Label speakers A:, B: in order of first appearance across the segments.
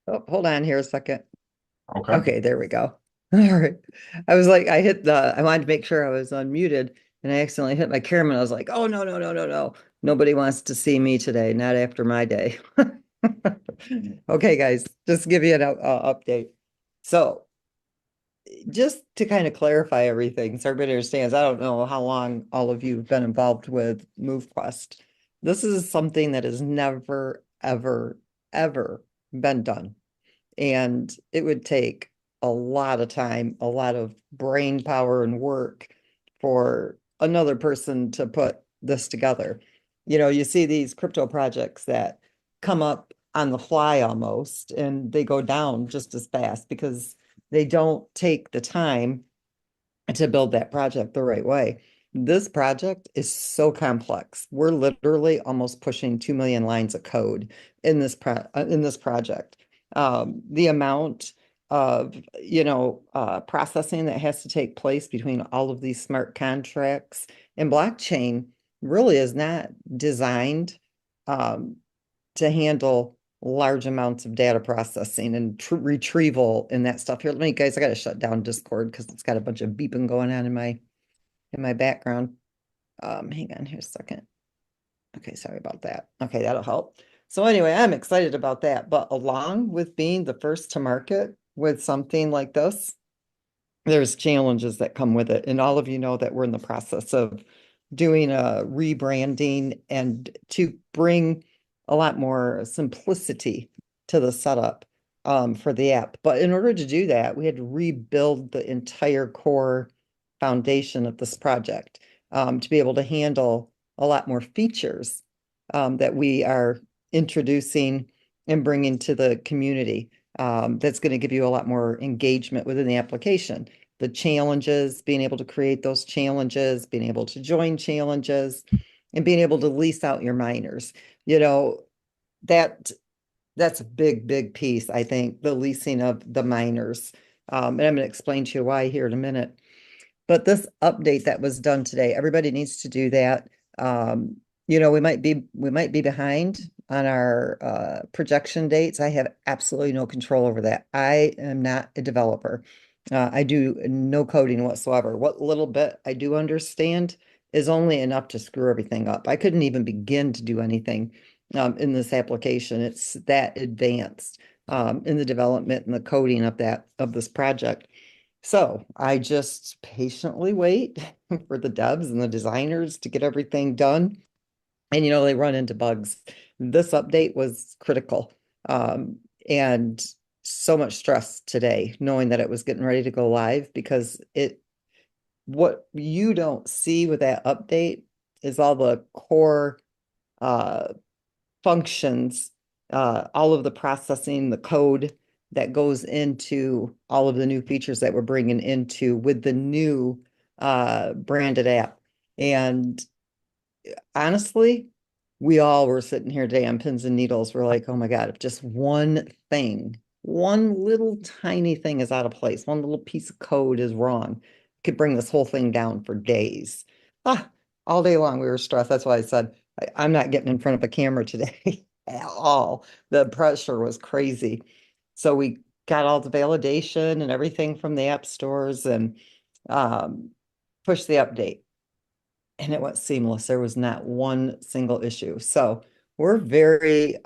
A: Oh, hold on here a second.
B: Okay.
A: Okay, there we go. All right. I was like, I wanted to make sure I was unmuted and I accidentally hit my camera. And I was like, oh, no, no, no, no, no. Nobody wants to see me today, not after my day. Okay, guys, just to give you an update. So, just to kind of clarify everything so everybody understands, I don't know how long all of you have been involved with MoveQuest. This is something that has never, ever, ever been done. And it would take a lot of time, a lot of brain power and work for another person to put this together. You see these crypto projects that come up on the fly almost, and they go down just as fast because they don't take the time to build that project the right way. This project is so complex. We're literally almost pushing 2 million lines of code in this project. The amount of, processing that has to take place between all of these smart contracts and blockchain really is not designed um, to handle large amounts of data processing and retrieval and that stuff. Here, let me, guys, I got to shut down Discord because it's got a bunch of beeping going on in my background. Hang on here a second. Okay, sorry about that. Okay, that'll help. So anyway, I'm excited about that. But along with being the first to market with something like this, there's challenges that come with it. And all of you know that we're in the process of doing a rebranding and to bring a lot more simplicity to the setup for the app. But in order to do that, we had to rebuild the entire core foundation of this project to be able to handle a lot more features that we are introducing and bringing to the community. That's going to give you a lot more engagement within the application. The challenges, being able to create those challenges, being able to join challenges, and being able to lease out your miners. You know, that that's a big, big piece, I think, the leasing of the miners. And I'm going to explain to you why here in a minute. But this update that was done today, everybody needs to do that. We might be behind on our projection dates. I have absolutely no control over that. I am not a developer. I do no coding whatsoever. What little bit I do understand is only enough to screw everything up. I couldn't even begin to do anything in this application. It's that advanced in the development and the coding of this project. So I just patiently wait for the devs and the designers to get everything done. And they run into bugs. This update was critical. And so much stress today, knowing that it was getting ready to go live because what you don't see with that update is all the core uh, functions, all of the processing, the code that goes into all of the new features that we're bringing into with the new branded app. And honestly, we all were sitting here today on pins and needles. We're like, oh my God, if just one thing, one little tiny thing is out of place, one little piece of code is wrong, could bring this whole thing down for days. Ah, all day long we were stressed. That's why I said I'm not getting in front of a camera today at all. The pressure was crazy. So we got all the validation and everything from the app stores and um, pushed the update and it went seamless. There was not one single issue. So we're very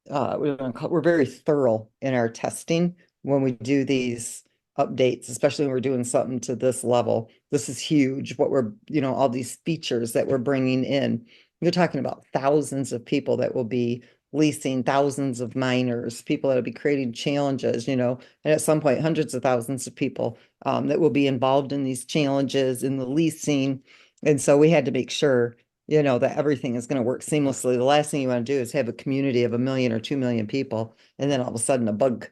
A: we're very thorough in our testing when we do these updates, especially when we're doing something to this level. This is huge. What we're, all these features that we're bringing in. You're talking about thousands of people that will be leasing, thousands of miners, people that will be creating challenges, and at some point, hundreds of thousands of people that will be involved in these challenges, in the leasing. And so we had to make sure that everything is going to work seamlessly. The last thing you want to do is have a community of 1 million or 2 million people, and then all of a sudden a bug,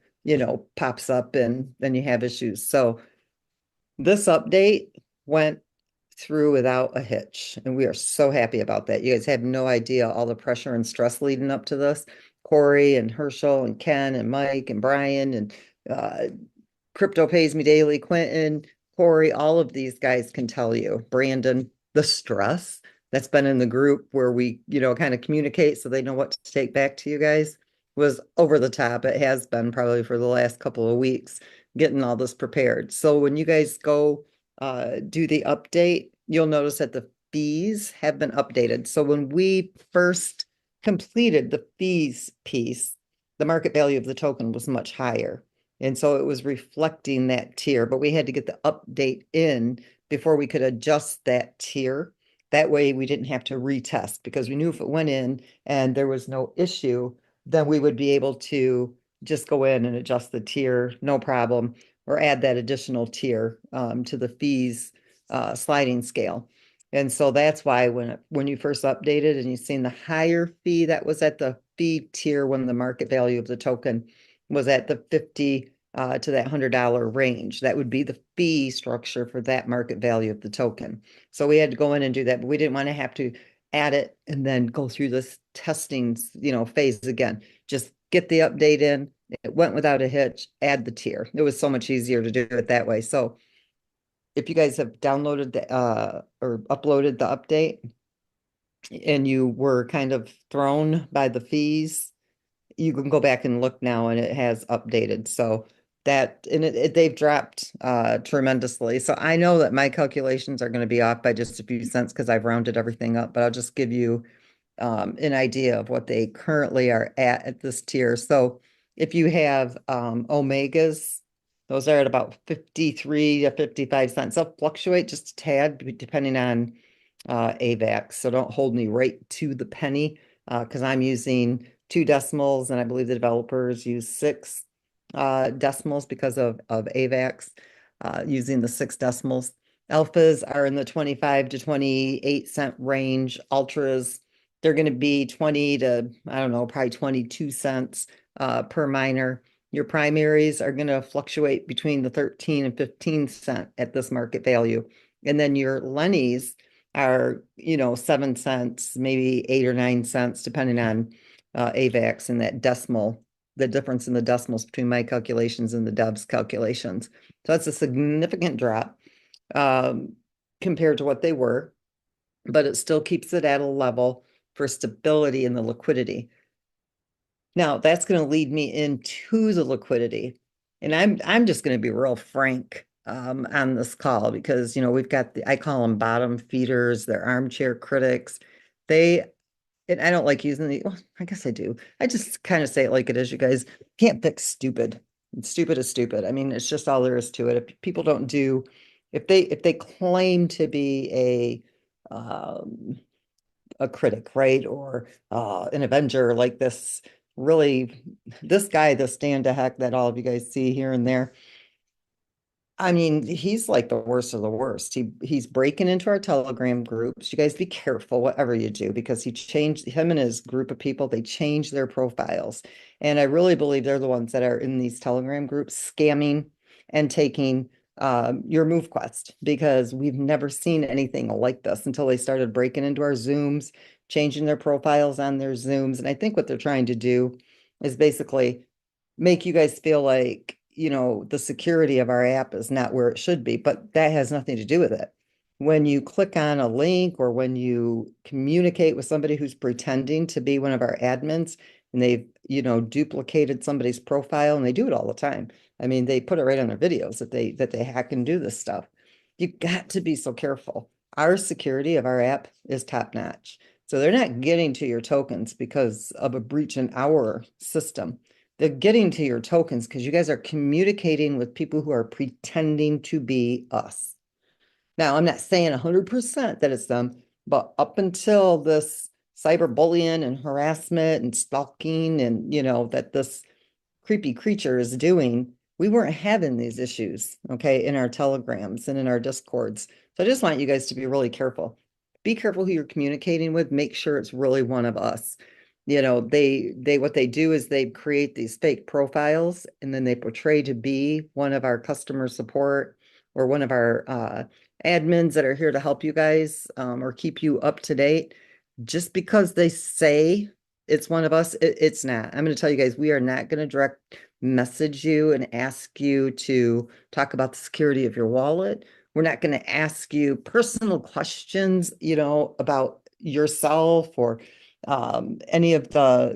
A: pops up and then you have issues. So this update went through without a hitch, and we are so happy about that. You guys have no idea all the pressure and stress leading up to this. Corey and Herschel and Ken and Mike and Brian and uh, Crypto Pays Me Daily, Quentin, Corey, all of these guys can tell you, Brandon, the stress that's been in the group where we, kind of communicate so they know what to take back to you guys was over the top. It has been probably for the last couple of weeks getting all this prepared. So when you guys go do the update, you'll notice that the fees have been updated. So when we first completed the fees piece, the market value of the token was much higher. And so it was reflecting that tier, but we had to get the update in before we could adjust that tier. That way we didn't have to retest because we knew if it went in and there was no issue, then we would be able to just go in and adjust the tier, no problem, or add that additional tier to the fees sliding scale. And so that's why when you first updated and you've seen the higher fee, that was at the fee tier when the market value of the token was at the 50 to that $100 range. That would be the fee structure for that market value of the token. So we had to go in and do that, but we didn't want to have to add it and then go through this testing, phase again. Just get the update in. It went without a hitch, add the tier. It was so much easier to do it that way. So if you guys have downloaded or uploaded the update and you were kind of thrown by the fees, you can go back and look now and it has updated. So they've dropped tremendously. So I know that my calculations are going to be off by just a few cents because I've rounded everything up, but I'll just give you an idea of what they currently are at this tier. So if you have omegas, those are at about 53 to 55 cents. They'll fluctuate just a tad depending on AVAX. So don't hold me right to the penny because I'm using 2 decimals and I believe the developers use 6 decimals because of AVAX using the 6 decimals. Alphas are in the 25 to 28 cent range. Ultras, they're going to be 20 to, I don't know, probably 22 cents per miner. Your primaries are going to fluctuate between the 13 and 15 cent at this market value. And then your Lennies are, 7 cents, maybe 8 or 9 cents, depending on AVAX and that decimal, the difference in the decimals between my calculations and the devs calculations. So that's a significant drop compared to what they were, but it still keeps it at a level for stability in the liquidity. Now that's going to lead me into the liquidity. And I'm just going to be real frank on this call because, we've got I call them bottom feeders, they're armchair critics. And I don't like using well, I guess I do. I just kind of say it like it is, you guys. Can't fix stupid. Stupid is stupid. I mean, it's just all there is to it. If people don't do, if they claim to be a critic, right? Or an Avenger like this guy, this Dan DeHeck that all of you guys see here and there. I mean, he's like the worst of the worst. He's breaking into our Telegram groups. You guys be careful whatever you do because him and his group of people, they change their profiles. And I really believe they're the ones that are in these Telegram groups scamming and taking your MoveQuest because we've never seen anything like this until they started breaking into our Zooms, changing their profiles on their Zooms. And I think what they're trying to do is basically make you guys feel like, the security of our app is not where it should be, but that has nothing to do with it. When you click on a link or when you communicate with somebody who's pretending to be one of our admins and they've, duplicated somebody's profile, and they do it all the time. I mean, they put it right on their videos that they hack and do this stuff. You got to be so careful. Our security of our app is top notch. So they're not getting to your tokens because of a breach in our system. They're getting to your tokens because you guys are communicating with people who are pretending to be us. Now, I'm not saying 100% that it's them, but up until this cyberbullying and harassment and stalking and, that this creepy creature is doing, we weren't having these issues, okay, in our telegrams and in our discords. So I just want you guys to be really careful. Be careful who you're communicating with. Make sure it's really one of us. What they do is they create these fake profiles and then they portray to be one of our customer support or one of our admins that are here to help you guys or keep you up to date. Just because they say it's one of us, it's not. I'm going to tell you guys, we are not going to direct message you and ask you to talk about the security of your wallet. We're not going to ask you personal questions, about yourself or any of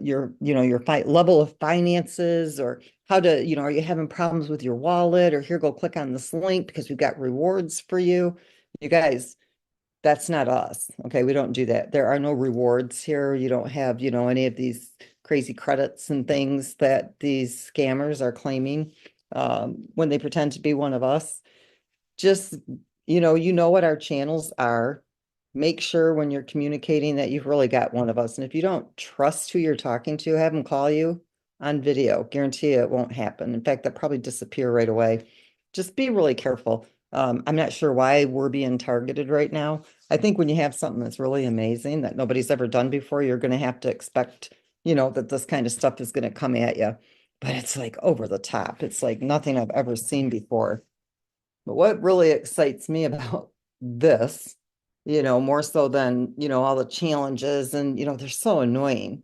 A: your level of finances, or how to, are you having problems with your wallet, or here, go click on this link because we've got rewards for you. You guys, that's not us. Okay. We don't do that. There are no rewards here. You don't have, any of these crazy credits and things that these scammers are claiming when they pretend to be one of us. Just, what our channels are. Make sure when you're communicating that you've really got one of us. And if you don't trust who you're talking to, have them call you on video. Guarantee it won't happen. In fact, they'll probably disappear right away. Just be really careful. I'm not sure why we're being targeted right now. I think when you have something that's really amazing that nobody's ever done before, you're going to have to expect, that this kind of stuff is going to come at you. But it's like over the top. It's like nothing I've ever seen before. But what really excites me about this, more so than, all the challenges and, they're so annoying.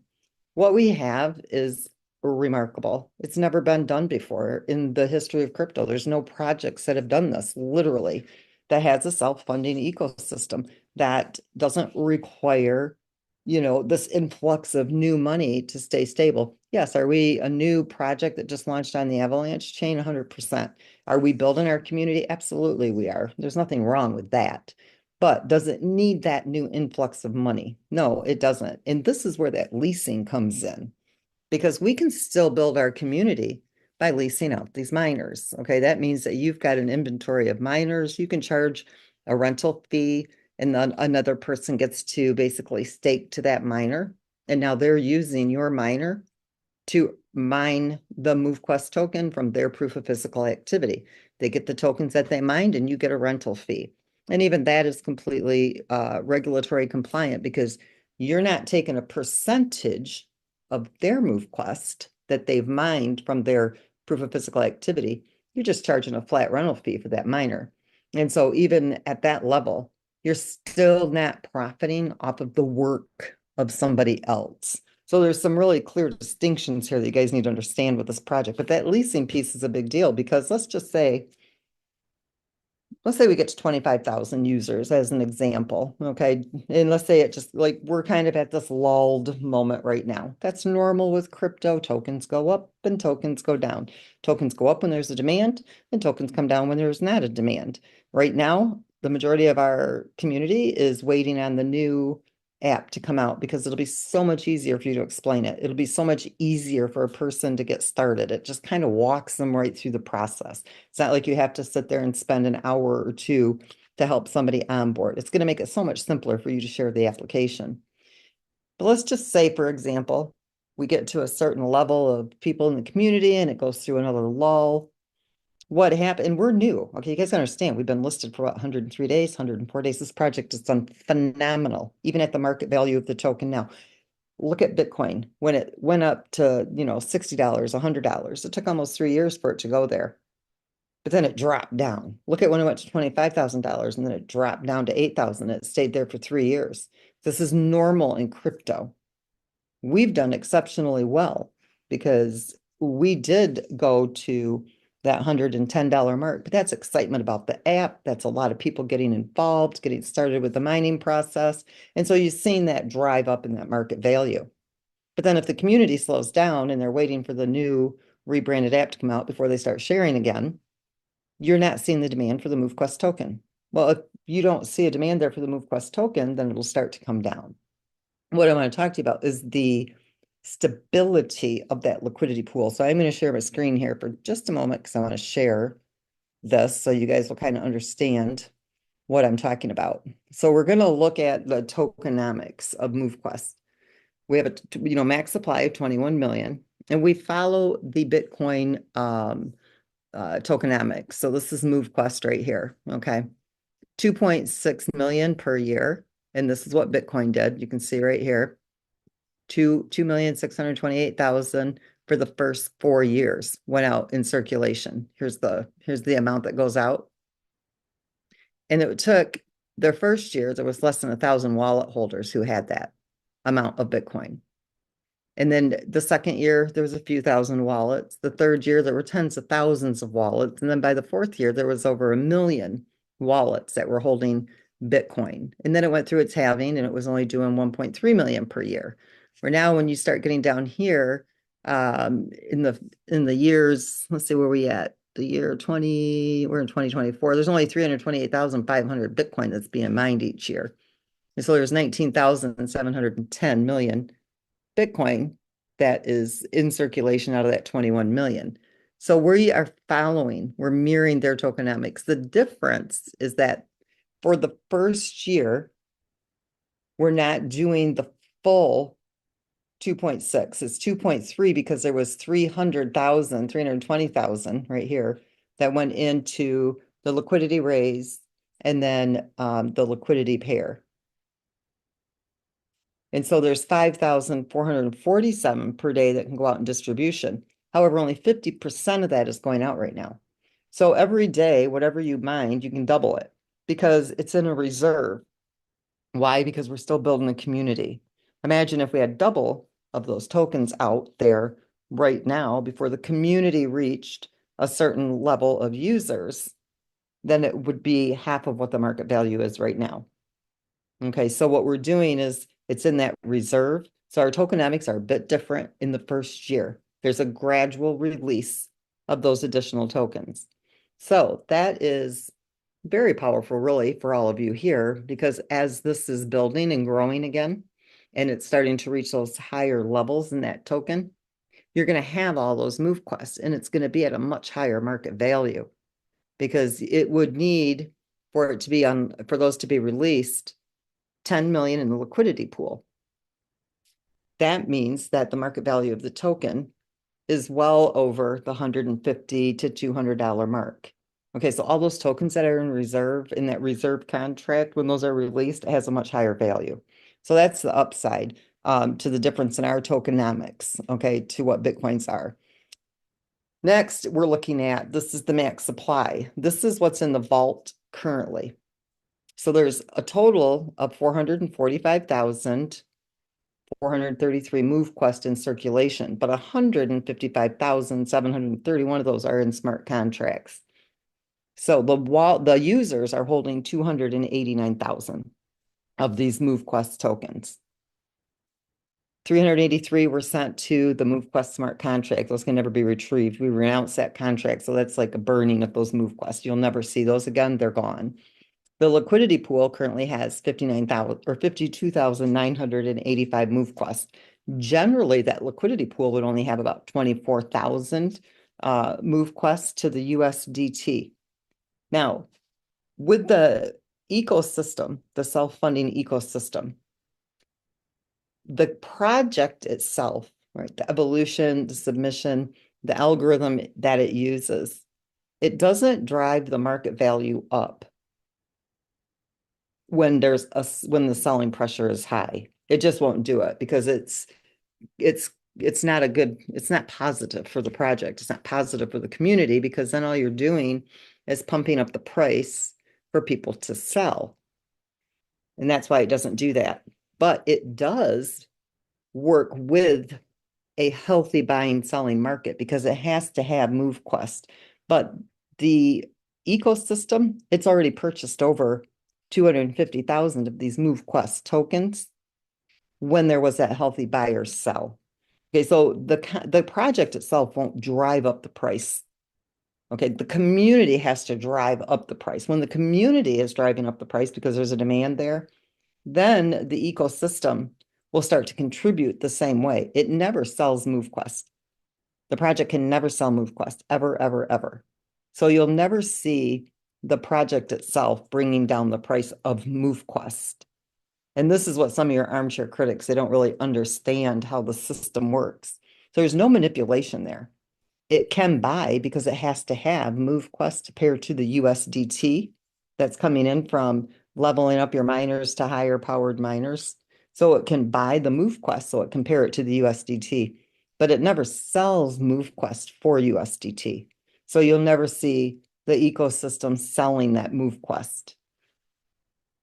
A: What we have is remarkable. It's never been done before in the history of crypto. There's no projects that have done this, literally, that has a self-funding ecosystem that doesn't require, this influx of new money to stay stable. Yes, are we a new project that just launched on the Avalanche chain? 100%. Are we building our community? Absolutely, we are. There's nothing wrong with that. But does it need that new influx of money? No, it doesn't. And this is where that leasing comes in, because we can still build our community by leasing out these miners. Okay, that means that you've got an inventory of miners. You can charge a rental fee, and then another person gets to basically stake to that miner. And now they're using your miner to mine the MoveQuest token from their proof of physical activity. They get the tokens that they mined, and you get a rental fee. And even that is completely regulatory compliant, because you're not taking a percentage of their MoveQuest that they've mined from their proof of physical activity. You're just charging a flat rental fee for that miner. And so even at that level, you're still not profiting off of the work of somebody else. So there's some really clear distinctions here that you guys need to understand with this project. But that leasing piece is a big deal, because let's say we get to 25,000 users as an example. Okay. And let's say it just, like, we're kind of at this lulled moment right now. That's normal with crypto. Tokens go up and tokens go down. Tokens go up when there's a demand, and tokens come down when there's not a demand. Right now, the majority of our community is waiting on the new app to come out, because it'll be so much easier for you to explain it. It'll be so much easier for a person to get started. It just kind of walks them right through the process. It's not like you have to sit there and spend an hour or two to help somebody onboard. It's going to make it so much simpler for you to share the application. But let's just say, for example, we get to a certain level of people in the community and it goes through another lull. What happened? And we're new. Okay, you guys understand, we've been listed for about 103 days, 104 days. This project has done phenomenal, even at the market value of the token now. Look at Bitcoin. When it went up to, $60, $100, it took almost 3 years for it to go there. But then it dropped down. Look at when it went to $25,000, and then it dropped down to 8,000. It stayed there for 3 years. This is normal in crypto. We've done exceptionally well because we did go to that $110 mark, but that's excitement about the app. That's a lot of people getting involved, getting started with the mining process. And so you've seen that drive up in that market value. But then if the community slows down and they're waiting for the new rebranded app to come out before they start sharing again, you're not seeing the demand for the MoveQuest token. Well, if you don't see a demand there for the MoveQuest token, then it'll start to come down. What I want to talk to you about is the stability of that liquidity pool. So I'm going to share my screen here for just a moment, because I want to share this so you guys will kind of understand what I'm talking about. So we're going to look at the tokenomics of MoveQuest. We have a max supply of 21 million, and we follow the Bitcoin tokenomics. So this is MoveQuest right here. Okay. 2.6 million per year. And this is what Bitcoin did. You can see right here, 2,628,000 for the first 4 years went out in circulation. Here's the amount that goes out. And it took their first year, there was less than 1,000 wallet holders who had that amount of Bitcoin. And then the second year, there was a few thousand wallets. The third year, there were tens of thousands of wallets. And then by the fourth year, there was over 1 million wallets that were holding Bitcoin. And then it went through its halving and it was only doing 1.3 million per year. Where now when you start getting down here, in the years, let's see where we at. The year 20, we're in 2024. There's only 328,500 Bitcoin that's being mined each year. And so there's 19,710 million Bitcoin that is in circulation out of that 21 million. So we are we're mirroring their tokenomics. The difference is that for the first year, we're not doing the full 2.6. It's 2.3 because there was 320,000 right here that went into the liquidity raise and then the liquidity pair. And so there's 5,447 per day that can go out in distribution. However, only 50% of that is going out right now. So every day, whatever you mine, you can double it because it's in a reserve. Why? Because we're still building a community. Imagine if we had double of those tokens out there right now before the community reached a certain level of users, then it would be half of what the market value is right now. Okay, so what we're doing is it's in that reserve. So our tokenomics are a bit different in the first year. There's a gradual release of those additional tokens. So that is very powerful, really, for all of you here, because as this is building and growing again, and it's starting to reach those higher levels in that token, you're going to have all those MoveQuests, and it's going to be at a much higher market value because it would need for it to be for those to be released 10 million in the liquidity pool. That means that the market value of the token is well over the $150 to $200 mark. Okay, so all those tokens that are in reserve, in that reserve contract, when those are released, it has a much higher value. So that's the upside to the difference in our tokenomics, okay, to what Bitcoins are. Next, we're looking at, this is the max supply. This is what's in the vault currently. So there's a total of 445,433 MoveQuest in circulation, but 155,731 of those are in smart contracts. So the users are holding 289,000 of these MoveQuest tokens. 383 were sent to the MoveQuest smart contract. Those can never be retrieved. We renounced that contract. So that's like a burning of those MoveQuests. You'll never see those again. They're gone. The liquidity pool currently has 59,000 or 52,985 MoveQuests. Generally, that liquidity pool would only have about 24,000 MoveQuests to the USDT. Now, with the ecosystem, the self-funding ecosystem, the project itself, right, the evolution, the submission, the algorithm that it uses, it doesn't drive the market value up when the selling pressure is high. It just won't do it because it's not positive for the project. It's not positive for the community because then all you're doing is pumping up the price for people to sell. And that's why it doesn't do that. But it does work with a healthy buying selling market because it has to have MoveQuest. But the ecosystem, it's already purchased over 250,000 of these MoveQuest tokens when there was that healthy buyer sell. Okay, so the project itself won't drive up the price. Okay, the community has to drive up the price. When the community is driving up the price because there's a demand there, then the ecosystem will start to contribute the same way. It never sells MoveQuest. The project can never sell MoveQuest, ever, ever, ever. So you'll never see the project itself bringing down the price of MoveQuest. And this is what some of your armchair critics, they don't really understand how the system works. So there's no manipulation there. It can buy because it has to have MoveQuest to pair to the USDT that's coming in from leveling up your miners to higher powered miners. So it can buy the MoveQuest so it can pair it to the USDT, but it never sells MoveQuest for USDT. So you'll never see the ecosystem selling that MoveQuest.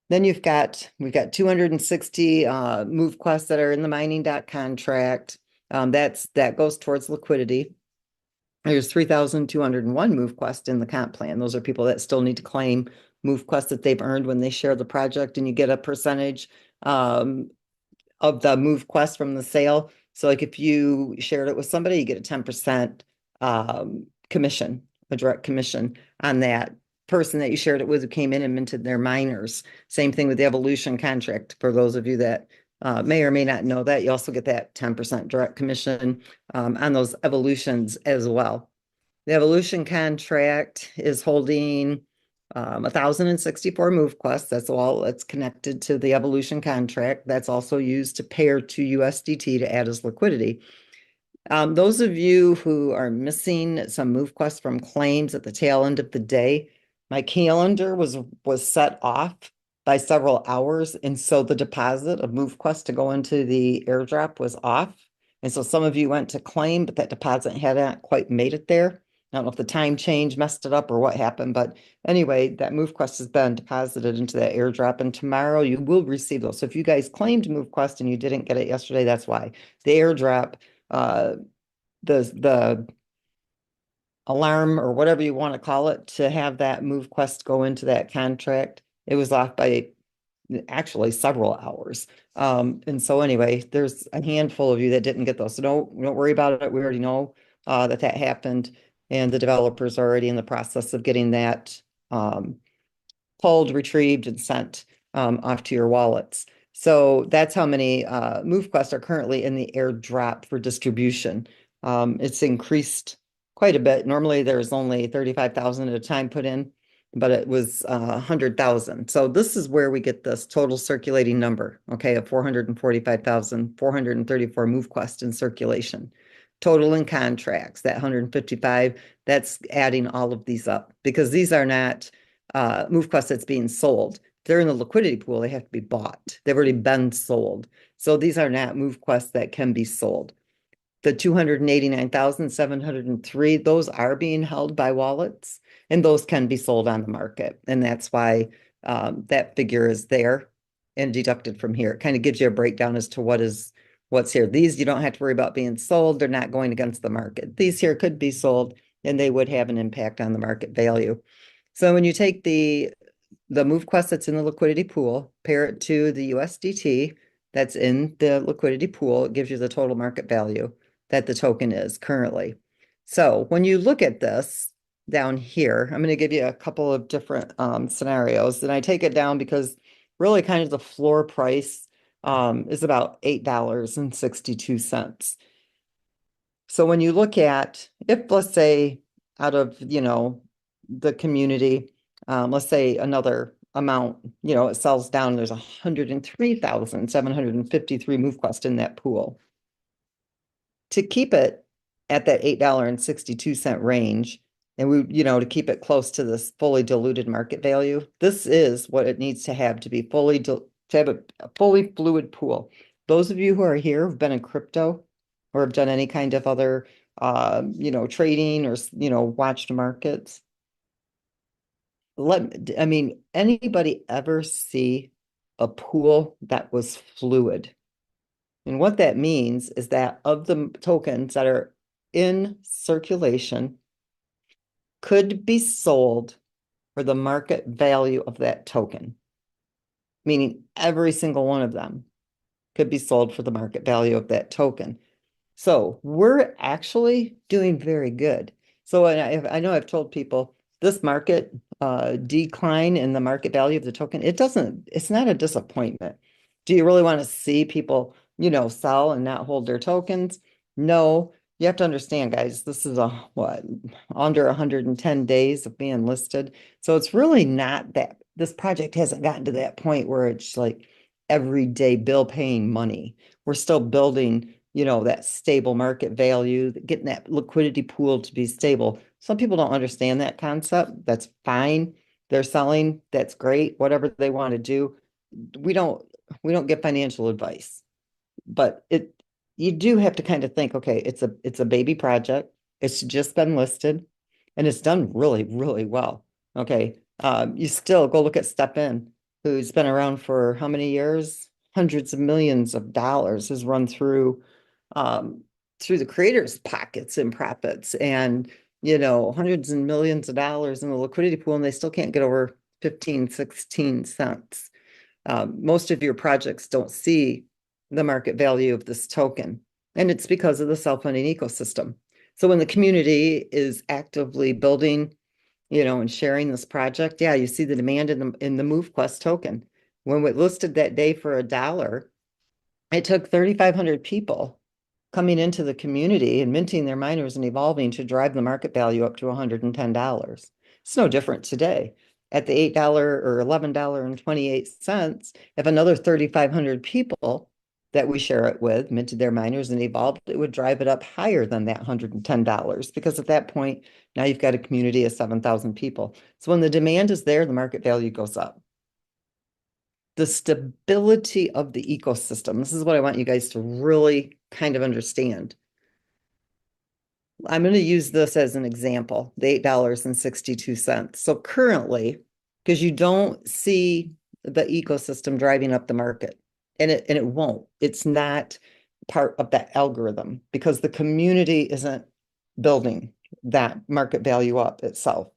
A: Then we've got 260 MoveQuests that are in the mining.contract. contract. That goes towards liquidity. There's 3,201 MoveQuest in the comp plan. Those are people that still need to claim MoveQuest that they've earned when they share the project, and you get a percentage of the MoveQuest from the sale. So like if you shared it with somebody, you get a 10% commission, a direct commission on that person that you shared it with who came in and minted their miners. Same thing with the Evolution contract. For those of you that may or may not know that, you also get that 10% direct commission on those evolutions as well. The Evolution contract is holding 1,064 MoveQuest. That's all that's connected to the Evolution contract. That's also used to pair to USDT to add as liquidity. Those of you who are missing some MoveQuest from claims at the tail end of the day, my calendar was set off by several hours, and so the deposit of MoveQuest to go into the airdrop was off. And so some of you went to claim, but that deposit hadn't quite made it there. I don't know if the time change messed it up or what happened, but anyway, that MoveQuest has been deposited into that airdrop, and tomorrow you will receive those. So if you guys claimed MoveQuest and you didn't get it yesterday, that's why. The airdrop, the alarm or whatever you want to call it to have that MoveQuest go into that contract, it was off by actually several hours. And so anyway, there's a handful of you that didn't get those. So don't worry about it. We already know that happened, and the developers are already in the process of getting that pulled, retrieved, and sent off to your wallets. So that's how many MoveQuest are currently in the airdrop for distribution. It's increased quite a bit. Normally there's only 35,000 at a time put in, but it was 100,000. So this is where we get this total circulating number, okay, of 445,434 MoveQuest in circulation. Total in contracts, that 155, that's adding all of these up, because these are not MoveQuest that's being sold. They're in the liquidity pool, they have to be bought. They've already been sold. So these are not MoveQuest that can be sold. The 289,703, those are being held by wallets, and those can be sold on the market. And that's why that figure is there and deducted from here. It kind of gives you a breakdown as to what's here. These you don't have to worry about being sold. They're not going against the market. These here could be sold, and they would have an impact on the market value. So when you take the MoveQuest that's in the liquidity pool, pair it to the USDT that's in the liquidity pool, it gives you the total market value that the token is currently. So when you look at this down here, I'm going to give you a couple of different scenarios, and I take it down because really kind of the floor price is about $8.62. So when you look at, if let's say out of, the community, let's say another amount, it sells down, there's 103,753 MoveQuest in that pool. To keep it at that $8.62 range, and to keep it close to this fully diluted market value, this is what it needs to have to be to have a fully fluid pool. Those of you who are here who've been in crypto or have done any kind of other, trading or, watched markets, anybody ever see a pool that was fluid? And what that means is that of the tokens that are in circulation could be sold for the market value of that token, meaning every single one of them could be sold for the market value of that token. So we're actually doing very good. So I know I've told people this market decline in the market value of the token, it's not a disappointment. Do you really want to see people, sell and not hold their tokens? No, you have to understand, guys, this is under 110 days of being listed. So it's really not that this project hasn't gotten to that point where it's like everyday bill paying money. We're still building, that stable market value, getting that liquidity pool to be stable. Some people don't understand that concept. That's fine. They're selling. That's great. Whatever they want to do. We don't get financial advice, but you do have to kind of think, okay, it's a baby project. It's just been listed and it's done really, really well. Okay. You still go look at Step In, who's been around for how many years? Hundreds of millions of dollars has run through the creators' pockets and profits, and hundreds and millions of dollars in the liquidity pool, and they still can't get over 15, 16 cents. Most of your projects don't see the market value of this token, and it's because of the self-funding ecosystem. So when the community is actively building, and sharing this project, yeah, you see the demand in the MoveQuest token. When we listed that day for $1, it took 3,500 people coming into the community and minting their miners and evolving to drive the market value up to $110. It's no different today. At the $8 or $11.28, if another 3,500 people that we share it with minted their miners and evolved, it would drive it up higher than that $110, because at that point, now you've got a community of 7,000 people. So when the demand is there, the market value goes up. The stability of the ecosystem. This is what I want you guys to really kind of understand. I'm going to use this as an example, the $8.62. So currently, because you don't see the ecosystem driving up the market, and it won't. It's not part of that algorithm because the community isn't building that market value up itself.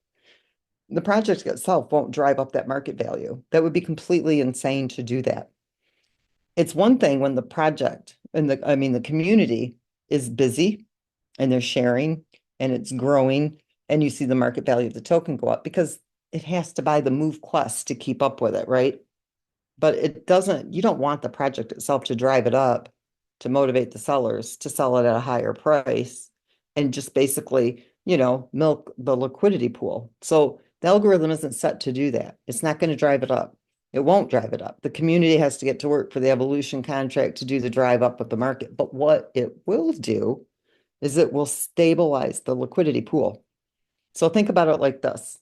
A: The project itself won't drive up that market value. That would be completely insane to do that. It's one thing when the project and the community is busy and they're sharing and it's growing and you see the market value of the token go up because it has to buy the MoveQuest to keep up with it, right? But you don't want the project itself to drive it up to motivate the sellers to sell it at a higher price and just basically, milk the liquidity pool. So the algorithm isn't set to do that. It's not going to drive it up. It won't drive it up. The community has to get to work for the evolution contract to do the drive up of the market. But what it will do is it will stabilize the liquidity pool. So think about it like this.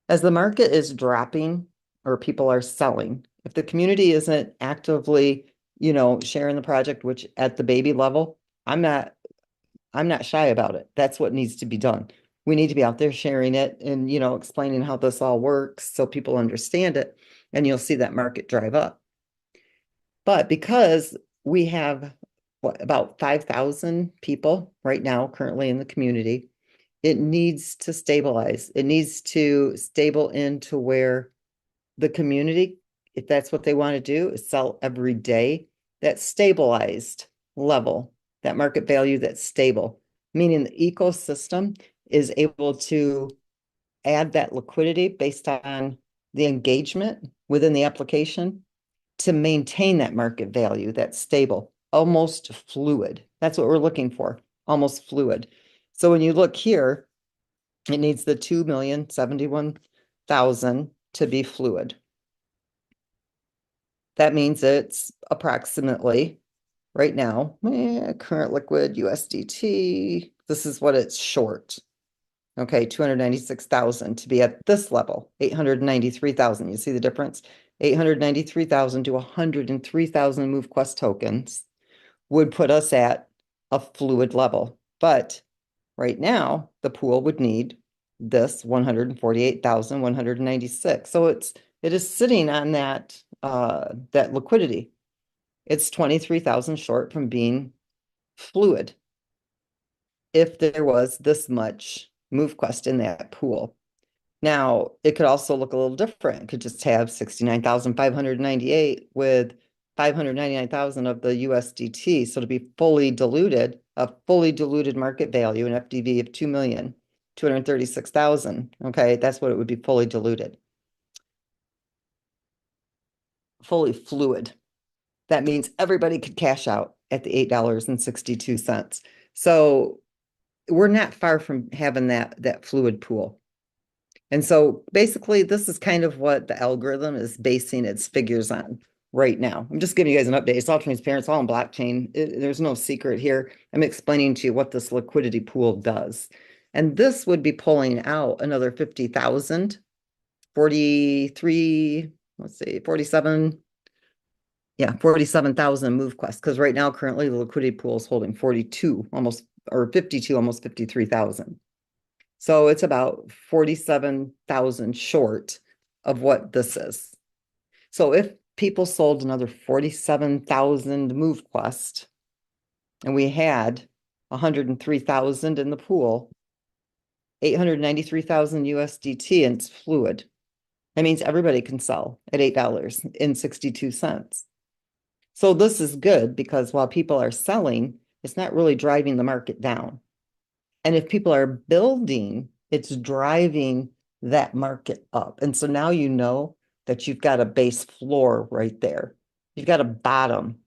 A: As the market is dropping or people are selling, if the community isn't actively, sharing the project, which at the baby level, I'm not shy about it. That's what needs to be done. We need to be out there sharing it and, explaining how this all works so people understand it, and you'll see that market drive up. But because we have about 5,000 people right now currently in the community, it needs to stabilize. It needs to stable into where the community, if that's what they want to do, is sell every day, that stabilized level, that market value that's stable, meaning the ecosystem is able to add that liquidity based on the engagement within the application to maintain that market value that's stable, almost fluid. That's what we're looking for, almost fluid. So when you look here, it needs the 2,071,000 to be fluid. That means it's approximately right now, current liquid USDT. This is what it's short. Okay, 296,000 to be at this level, 893,000. You see the difference? 893,000 to 103,000 MoveQuest tokens would put us at a fluid level. But right now, the pool would need this 148,196. So it is sitting on that liquidity. It's 23,000 short from being fluid. If there was this much MoveQuest in that pool. Now, it could also look a little different. It could just have 69,598 with 599,000 of the USDT. So to be fully diluted, a fully diluted market value, an FDV of 2,236,000. Okay, that's what it would be fully diluted. Fully fluid. That means everybody could cash out at the $8.62. So we're not far from having that fluid pool. And so basically, this is kind of what the algorithm is basing its figures on right now. I'm just giving you guys an update. It's all transparent. It's all in blockchain. There's no secret here. I'm explaining to you what this liquidity pool does. And this would be pulling out another 50,000, 43, let's see, 47. Yeah, 47,000 MoveQuest. Because right now, currently, the liquidity pool is holding 42, almost, or 52, almost 53,000. So it's about 47,000 short of what this is. So if people sold another 47,000 MoveQuest and we had 103,000 in the pool, 893,000 USDT, and it's fluid. That means everybody can sell at $8.62. So this is good because while people are selling, it's not really driving the market down. And if people are building, it's driving that market up. And so now you know that you've got a base floor right there. You've got a bottom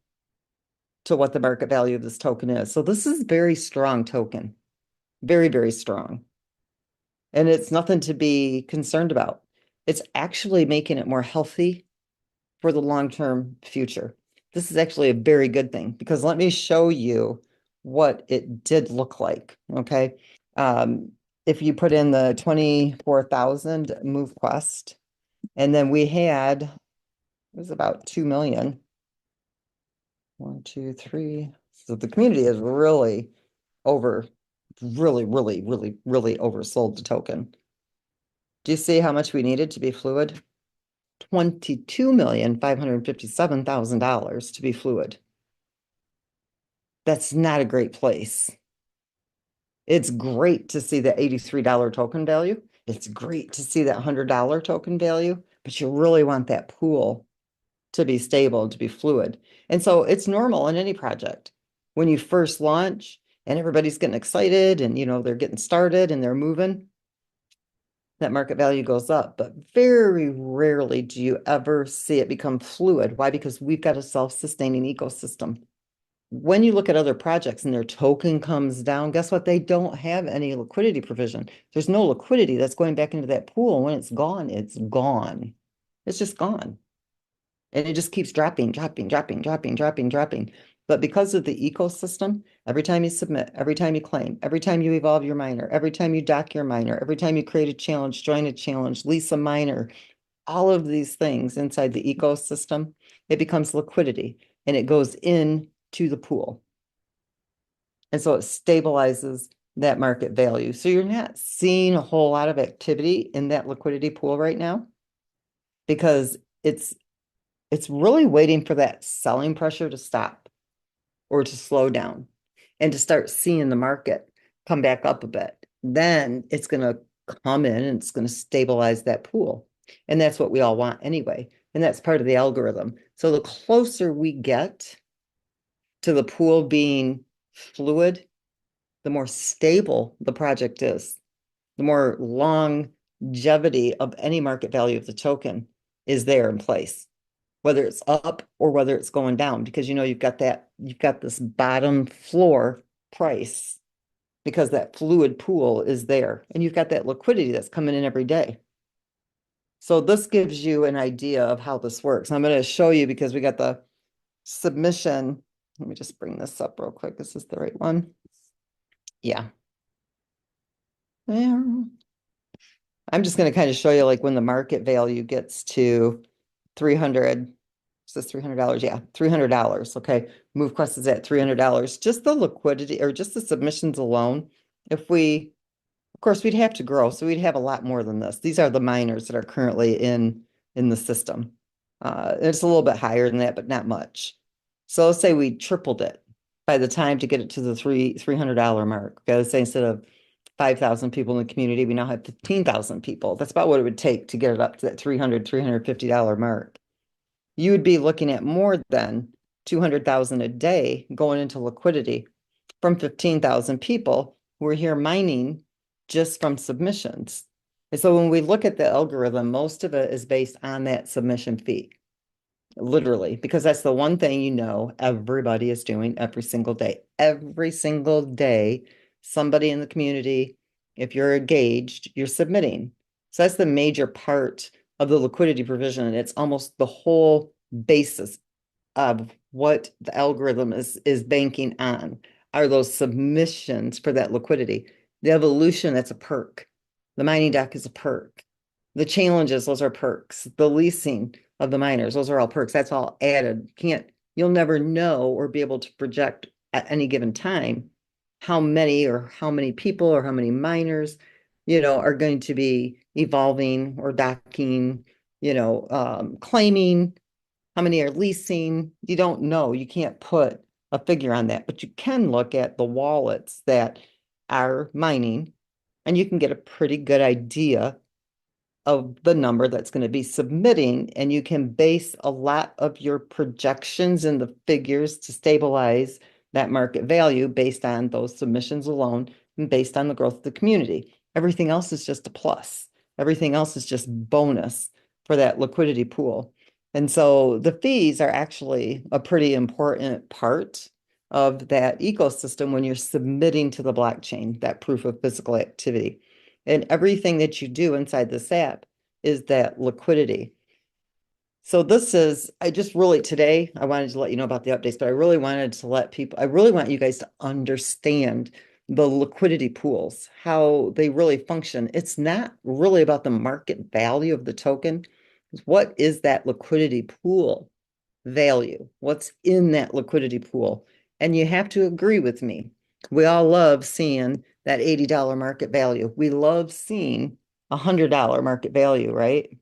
A: to what the market value of this token is. So this is very strong token, very, very strong. And it's nothing to be concerned about. It's actually making it more healthy for the long-term future. This is actually a very good thing because let me show you what it did look like, okay? If you put in the 24,000 MoveQuest, and then we had, it was about 2 million. 1, 2, 3. So the community is really really oversold the token. Do you see how much we needed to be fluid? $22,557,000 to be fluid. That's not a great place. It's great to see the $83 token value. It's great to see that $100 token value, but you really want that pool to be stable, to be fluid. And so it's normal in any project. When you first launch and everybody's getting excited and they're getting started and they're moving, that market value goes up. But very rarely do you ever see it become fluid. Why? Because we've got a self-sustaining ecosystem. When you look at other projects and their token comes down, guess what? They don't have any liquidity provision. There's no liquidity that's going back into that pool. When it's gone, it's gone. It's just gone. And it just keeps dropping. But because of the ecosystem, every time you submit, every time you claim, every time you evolve your miner, every time you dock your miner, every time you create a challenge, join a challenge, lease a miner, all of these things inside the ecosystem, it becomes liquidity and it goes into the pool. And so it stabilizes that market value. So you're not seeing a whole lot of activity in that liquidity pool right now because it's really waiting for that selling pressure to stop or to slow down and to start seeing the market come back up a bit. Then it's going to come in and it's going to stabilize that pool. And that's what we all want anyway. And that's part of the algorithm. So the closer we get to the pool being fluid, the more stable the project is, the more longevity of any market value of the token is there in place, whether it's up or whether it's going down, because you've got this bottom floor price because that fluid pool is there and you've got that liquidity that's coming in every day. So this gives you an idea of how this works. I'm going to show you because we got the submission. Let me just bring this up real quick. Is this the right one? Yeah. There. I'm just going to kind of show you like when the market value gets to 300. Is this $300? Yeah, $300. Okay. MoveQuest is at $300. Just the liquidity or just the submissions alone. Of course, we'd have to grow. So we'd have a lot more than this. These are the miners that are currently in the system. It's a little bit higher than that, but not much. So let's say we tripled it by the time to get it to the $300 mark. Okay, let's say instead of 5,000 people in the community, we now have 15,000 people. That's about what it would take to get it up to that $350 mark. You would be looking at more than 200,000 a day going into liquidity from 15,000 people who are here mining just from submissions. And so when we look at the algorithm, most of it is based on that submission fee, literally, because that's the one thing everybody is doing every single day. Every single day, somebody in the community, if you're engaged, you're submitting. So that's the major part of the liquidity provision. And it's almost the whole basis of what the algorithm is banking on are those submissions for that liquidity. The evolution, that's a perk. The mining dock is a perk. The challenges, those are perks. The leasing of the miners, those are all perks. That's all added. You'll never know or be able to project at any given time how many people or how many miners, are going to be evolving or docking, claiming, how many are leasing. You don't know. You can't put a figure on that, but you can look at the wallets that are mining and you can get a pretty good idea of the number that's going to be submitting, and you can base a lot of your projections and the figures to stabilize that market value based on those submissions alone and based on the growth of the community. Everything else is just a plus. Everything else is just bonus for that liquidity pool. And so the fees are actually a pretty important part of that ecosystem when you're submitting to the blockchain, that proof of physical activity. And everything that you do inside this app is that liquidity. So this is, I just really today, I wanted to let you know about the updates, but I really wanted to let people, I really want you guys to understand the liquidity pools, how they really function. It's not really about the market value of the token. What is that liquidity pool value? What's in that liquidity pool? And you have to agree with me. We all love seeing that $80 market value. We love seeing $100 market value, right?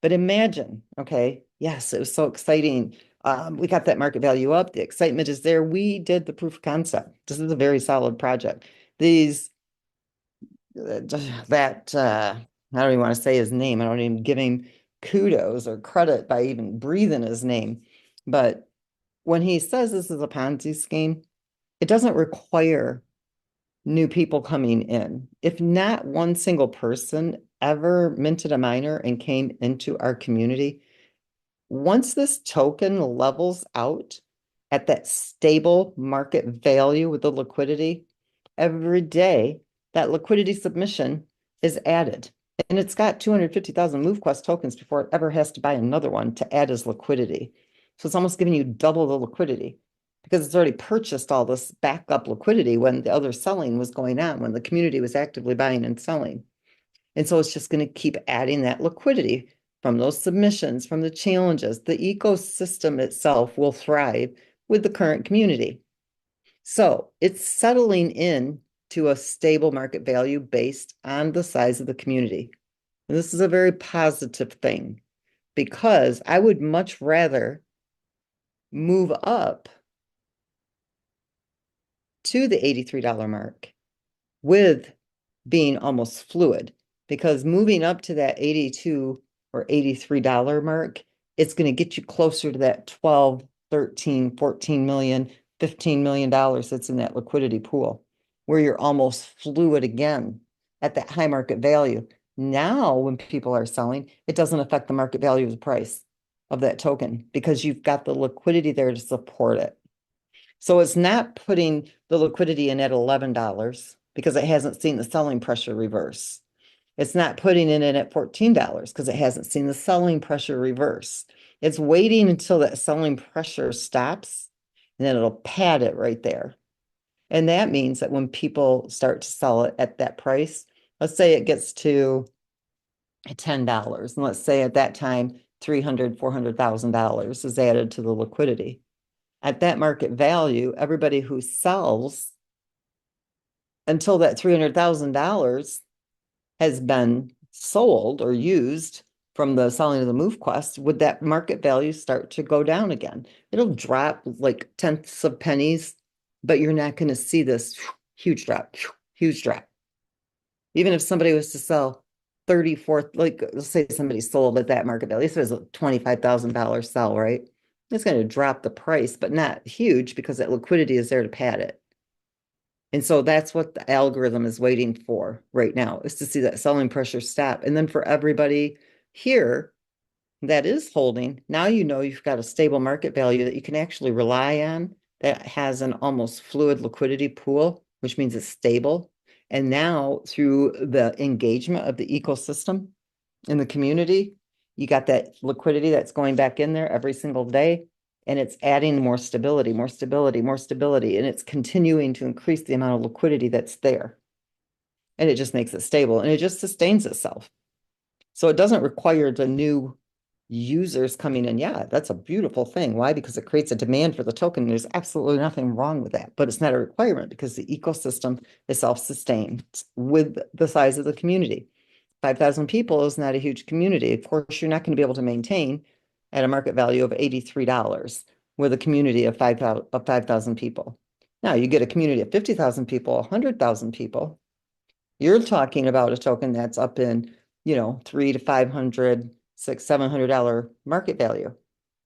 A: But imagine, okay, yes, it was so exciting. We got that market value up. The excitement is there. We did the proof of concept. This is a very solid project. These, I don't even want to say his name. I don't even give him kudos or credit by even breathing his name. But when he says this is a Ponzi scheme, it doesn't require new people coming in. If not one single person ever minted a miner and came into our community, once this token levels out at that stable market value with the liquidity, every day that liquidity submission is added. And it's got 250,000 MoveQuest tokens before it ever has to buy another one to add as liquidity. So it's almost giving you double the liquidity because it's already purchased all this backup liquidity when the other selling was going on, when the community was actively buying and selling. And so it's just going to keep adding that liquidity from those submissions, from the challenges. The ecosystem itself will thrive with the current community. So it's settling in to a stable market value based on the size of the community. And this is a very positive thing because I would much rather move up to the $83 mark with being almost fluid, because moving up to that 82 or $83 mark, it's going to get you closer to that 12, 13, 14 million, $15 million that's in that liquidity pool, where you're almost fluid again at that high market value. Now, when people are selling, it doesn't affect the market value of the price of that token because you've got the liquidity there to support it. So it's not putting the liquidity in at $11 because it hasn't seen the selling pressure reverse. It's not putting it in at $14 because it hasn't seen the selling pressure reverse. It's waiting until that selling pressure stops, and then it'll pad it right there. And that means that when people start to sell it at that price, let's say it gets to $10, and let's say at that time, $300,000, $400,000 is added to the liquidity. At that market value, everybody who sells until that $300,000 has been sold or used from the selling of the MoveQuest, would that market value start to go down again? It'll drop like tenths of pennies, but you're not going to see this huge drop, huge drop. Even if somebody was to sell 34, like let's say somebody sold at that market value, so it's a $25,000 sell, right? It's going to drop the price, but not huge because that liquidity is there to pad it. And so that's what the algorithm is waiting for right now, is to see that selling pressure stop. And then for everybody here that is holding, now you know you've got a stable market value that you can actually rely on, that has an almost fluid liquidity pool, which means it's stable. And now through the engagement of the ecosystem in the community, you got that liquidity that's going back in there every single day. And it's adding more stability, more stability, more stability. And it's continuing to increase the amount of liquidity that's there. And it just makes it stable and it just sustains itself. So it doesn't require the new users coming in. Yeah, that's a beautiful thing. Why? Because it creates a demand for the token. There's absolutely nothing wrong with that, but it's not a requirement because the ecosystem is self-sustained with the size of the community. 5,000 people is not a huge community. Of course, you're not going to be able to maintain at a market value of $83 with a community of 5,000 people. Now, you get a community of 50,000 people, 100,000 people, you're talking about a token that's up in $300 to $500, $600, $700 market value.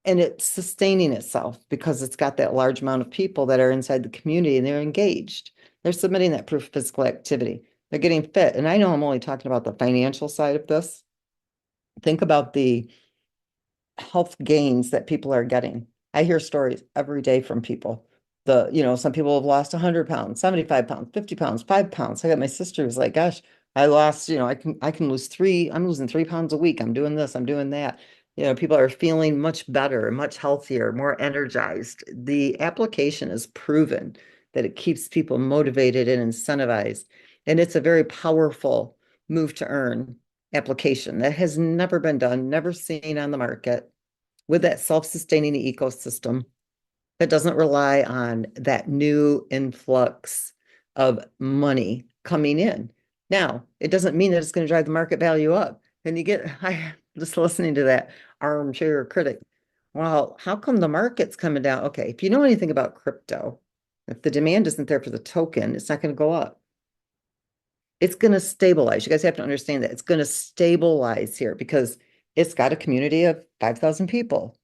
A: And it's sustaining itself because it's got that large amount of people that are inside the community and they're engaged. They're submitting that proof of physical activity. They're getting fit. And I know I'm only talking about the financial side of this. Think about the health gains that people are getting. I hear stories every day from people. Some people have lost 100 pounds, 75 pounds, 50 pounds, 5 pounds. I got my sister who's like, gosh, I lost, I can lose I'm losing 3 pounds a week. I'm doing this, I'm doing that. People are feeling much better, much healthier, more energized. The application is proven that it keeps people motivated and incentivized. And it's a very powerful move to earn application that has never been done, never seen on the market with that self-sustaining ecosystem that doesn't rely on that new influx of money coming in. Now, it doesn't mean that it's going to drive the market value up. And I just listening to that armchair critic. Well, how come the market's coming down? Okay, if you know anything about crypto, if the demand isn't there for the token, it's not going to go up. It's going to stabilize. You guys have to understand that it's going to stabilize here because it's got a community of 5,000 people.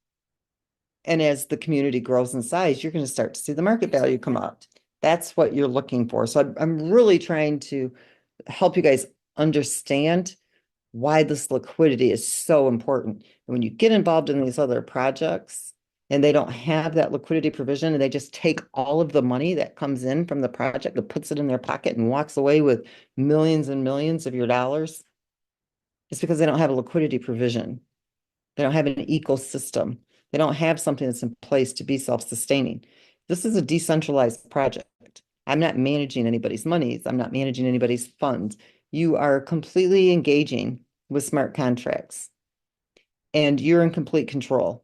A: And as the community grows in size, you're going to start to see the market value come up. That's what you're looking for. So I'm really trying to help you guys understand why this liquidity is so important. And when you get involved in these other projects and they don't have that liquidity provision and they just take all of the money that comes in from the project and puts it in their pocket and walks away with millions and millions of your dollars, it's because they don't have a liquidity provision. They don't have an ecosystem. They don't have something that's in place to be self-sustaining. This is a decentralized project. I'm not managing anybody's monies. I'm not managing anybody's funds. You are completely engaging with smart contracts and you're in complete control.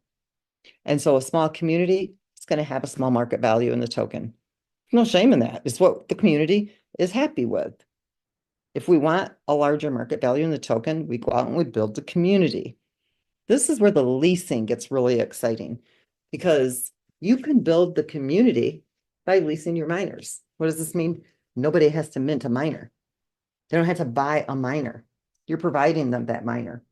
A: And so a small community is going to have a small market value in the token. No shame in that. It's what the community is happy with. If we want a larger market value in the token, we go out and we build the community. This is where the leasing gets really exciting because you can build the community by leasing your miners. What does this mean? Nobody has to mint a miner. They don't have to buy a miner. You're providing them that miner.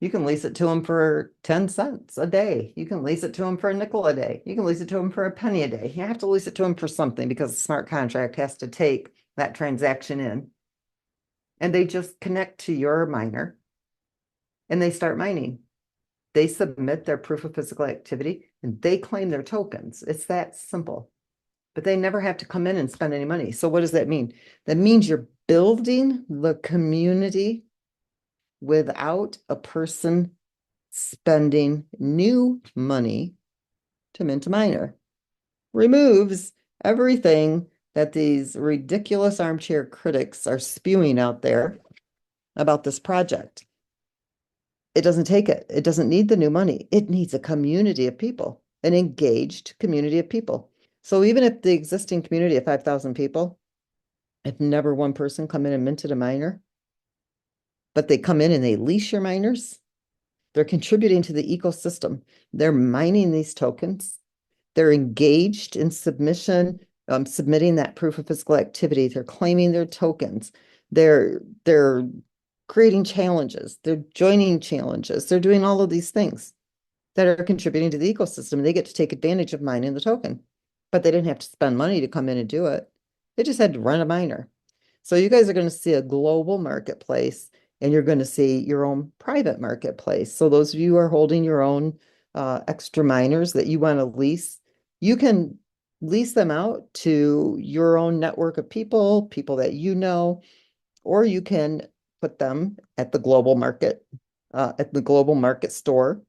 A: You can lease it to them for 10 cents a day. You can lease it to them for a nickel a day. You can lease it to them for a penny a day. You have to lease it to them for something because the smart contract has to take that transaction in. And they just connect to your miner and they start mining. They submit their proof of physical activity and they claim their tokens. It's that simple. But they never have to come in and spend any money. So what does that mean? That means you're building the community without a person spending new money to mint a miner. Removes everything that these ridiculous armchair critics are spewing out there about this project. It doesn't take it. It doesn't need the new money. It needs a community of people, an engaged community of people. So even if the existing community of 5,000 people, if never one person come in and minted a miner, but they come in and they lease your miners, they're contributing to the ecosystem. They're mining these tokens. They're engaged in submitting that proof of physical activity. They're claiming their tokens. They're creating challenges. They're joining challenges. They're doing all of these things that are contributing to the ecosystem. They get to take advantage of mining the token, but they didn't have to spend money to come in and do it. They just had to run a miner. So you guys are going to see a global marketplace and you're going to see your own private marketplace. So those of you who are holding your own extra miners that you want to lease, you can lease them out to your own network of people that you know, or you can put them at the global market store.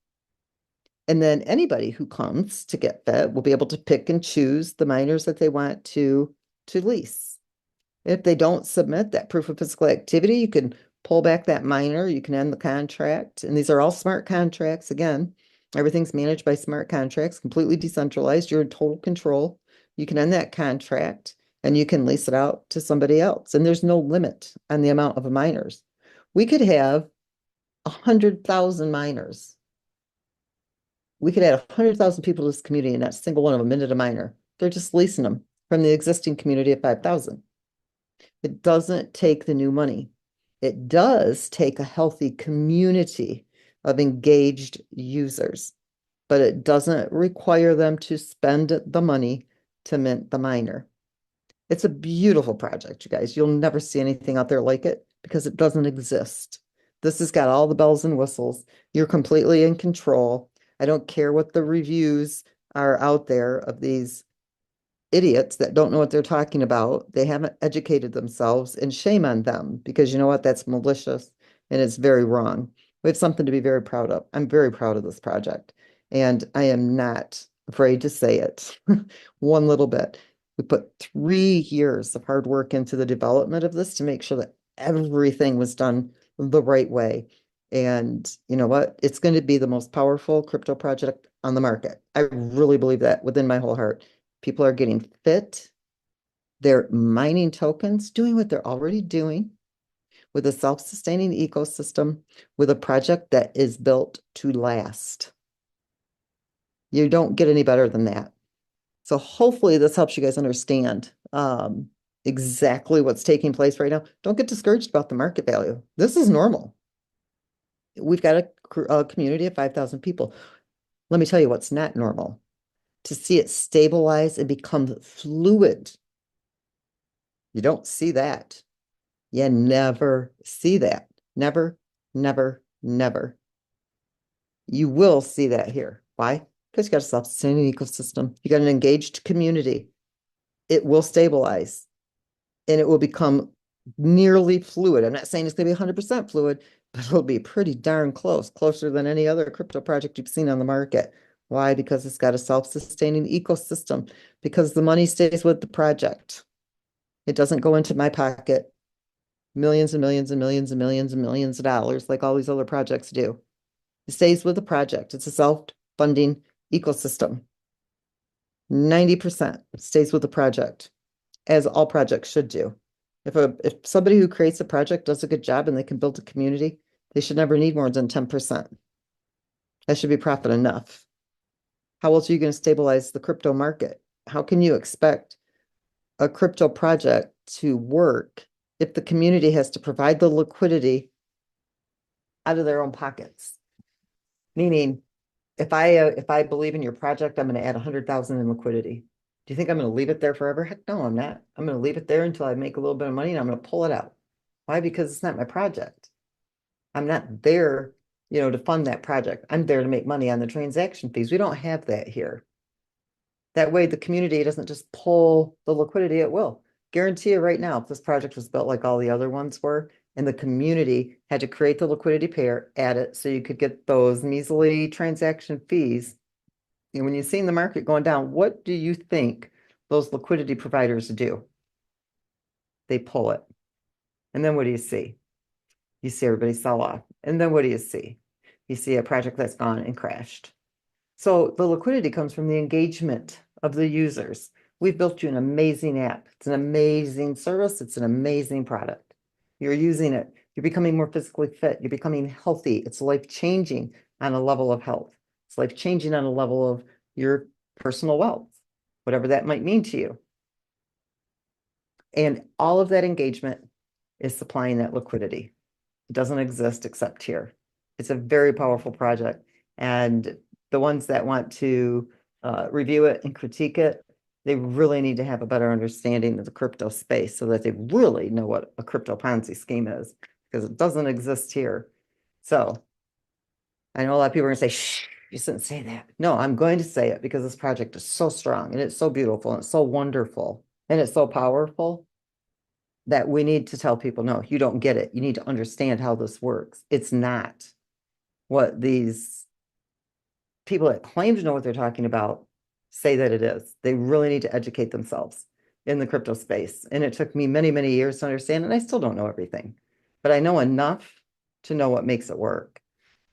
A: And then anybody who comes to GetFit will be able to pick and choose the miners that they want to lease. If they don't submit that proof of physical activity, you can pull back that miner, you can end the contract. And these are all smart contracts. Again, everything's managed by smart contracts, completely decentralized. You're in total control. You can end that contract and you can lease it out to somebody else. And there's no limit on the amount of miners. We could have 100,000 miners. We could add 100,000 people to this community and not a single one of them minted a miner. They're just leasing them from the existing community of 5,000. It doesn't take the new money. It does take a healthy community of engaged users, but it doesn't require them to spend the money to mint the miner. It's a beautiful project, you guys. You'll never see anything out there like it because it doesn't exist. This has got all the bells and whistles. You're completely in control. I don't care what the reviews are out there of these idiots that don't know what they're talking about. They haven't educated themselves, and shame on them because you know what? That's malicious and it's very wrong. We have something to be very proud of. I'm very proud of this project, and I am not afraid to say it one little bit. We put 3 years of hard work into the development of this to make sure that everything was done the right way. And you know what? It's going to be the most powerful crypto project on the market. I really believe that within my whole heart. People are getting fit. They're mining tokens, doing what they're already doing with a self-sustaining ecosystem, with a project that is built to last. You don't get any better than that. So hopefully this helps you guys understand exactly what's taking place right now. Don't get discouraged about the market value. This is normal. We've got a community of 5,000 people. Let me tell you what's not normal. To see it stabilize and become fluid. You don't see that. You never see that. Never, never, never. You will see that here. Why? Because you got a self-sustaining ecosystem. You got an engaged community. It will stabilize and it will become nearly fluid. I'm not saying it's going to be 100% fluid, but it'll be pretty darn close, closer than any other crypto project you've seen on the market. Why? Because it's got a self-sustaining ecosystem, because the money stays with the project. It doesn't go into my pocket, millions and millions and millions and millions and millions of dollars like all these other projects do. It stays with the project. It's a self-funding ecosystem. 90% stays with the project, as all projects should do. If somebody who creates a project does a good job and they can build a community, they should never need more than 10%. That should be profit enough. How else are you going to stabilize the crypto market? How can you expect a crypto project to work if the community has to provide the liquidity out of their own pockets? Meaning, if I believe in your project, I'm going to add 100,000 in liquidity. Do you think I'm going to leave it there forever? Heck no, I'm not. I'm going to leave it there until I make a little bit of money and I'm going to pull it out. Why? Because it's not my project. I'm not there, to fund that project. I'm there to make money on the transaction fees. We don't have that here. That way, the community doesn't just pull the liquidity at will. Guarantee you right now, if this project was built like all the other ones were, and the community had to create the liquidity pair, add it so you could get those measly transaction fees. And when you've seen the market going down, what do you think those liquidity providers do? They pull it. And then what do you see? You see everybody sell off. And then what do you see? You see a project that's gone and crashed. So the liquidity comes from the engagement of the users. We've built you an amazing app. It's an amazing service. It's an amazing product. You're using it. You're becoming more physically fit. You're becoming healthy. It's life-changing on a level of health. It's life-changing on a level of your personal wealth, whatever that might mean to you. And all of that engagement is supplying that liquidity. It doesn't exist except here. It's a very powerful project. And the ones that want to review it and critique it, they really need to have a better understanding of the crypto space so that they really know what a crypto Ponzi scheme is, because it doesn't exist here. So I know a lot of people are going to say, shh, you shouldn't say that. No, I'm going to say it because this project is so strong and it's so beautiful and it's so wonderful and it's so powerful that we need to tell people, no, you don't get it. You need to understand how this works. It's not what these people that claim to know what they're talking about say that it is. They really need to educate themselves in the crypto space. And it took me many, many years to understand, and I still don't know everything, but I know enough to know what makes it work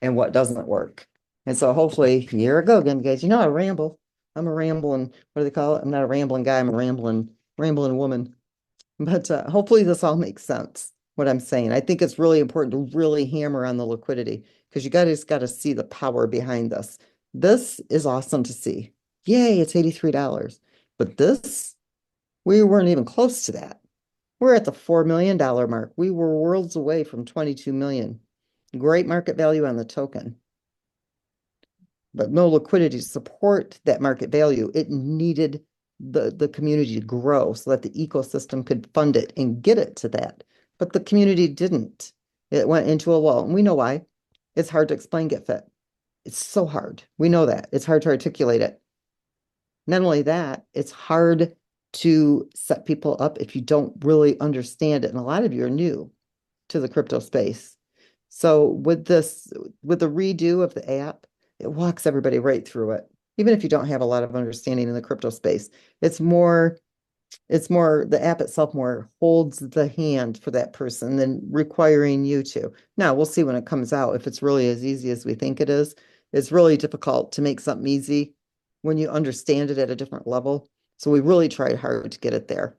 A: and what doesn't work. And so hopefully, here I go again, guys. I ramble. I'm a rambling, what do they call it? I'm not a rambling guy. I'm a rambling woman. But hopefully this all makes sense, what I'm saying. I think it's really important to really hammer on the liquidity because you guys got to see the power behind this. This is awesome to see. Yay, it's $83. But this, we weren't even close to that. We're at the $4 million mark. We were worlds away from 22 million. Great market value on the token, but no liquidity to support that market value. It needed the community to grow so that the ecosystem could fund it and get it to that. But the community didn't. It went into a lull. And we know why. It's hard to explain GetFit. It's so hard. We know that. It's hard to articulate it. Not only that, it's hard to set people up if you don't really understand it. And a lot of you are new to the crypto space. So with the redo of the app, it walks everybody right through it. Even if you don't have a lot of understanding in the crypto space, it's more the app itself more holds the hand for that person than requiring you to. Now we'll see when it comes out if it's really as easy as we think it is. It's really difficult to make something easy when you understand it at a different level. So we really tried hard to get it there.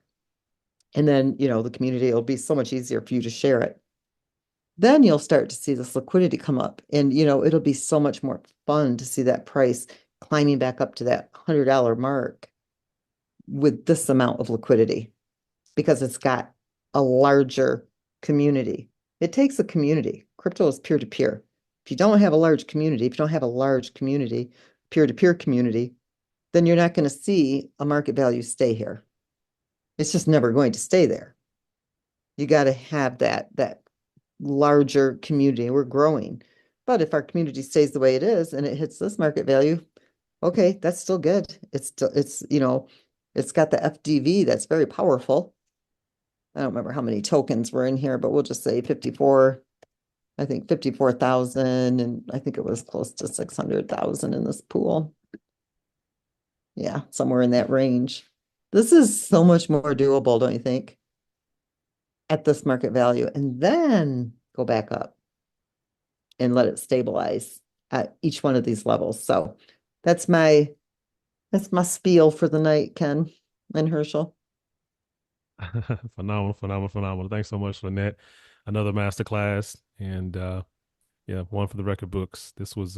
A: And then, the community, it'll be so much easier for you to share it. Then you'll start to see this liquidity come up and, it'll be so much more fun to see that price climbing back up to that $100 mark with this amount of liquidity because it's got a larger community. It takes a community. Crypto is peer-to-peer. If you don't have a large community, if you don't have a large community, peer-to-peer community, then you're not going to see a market value stay here. It's just never going to stay there. You got to have that larger community. We're growing. But if our community stays the way it is and it hits this market value, okay, that's still good. It's got the FDV that's very powerful. I don't remember how many tokens were in here, but we'll just say 54, I think 54,000, and I think it was close to 600,000 in this pool. Yeah, somewhere in that range. This is so much more doable, don't you think? At this market value, and then go back up and let it stabilize at each one of these levels. So that's my spiel for the night, Ken and Herschel.
B: Phenomenal, phenomenal, phenomenal. Thanks so much, Lynette. Another masterclass, and yeah, one for the record books. This was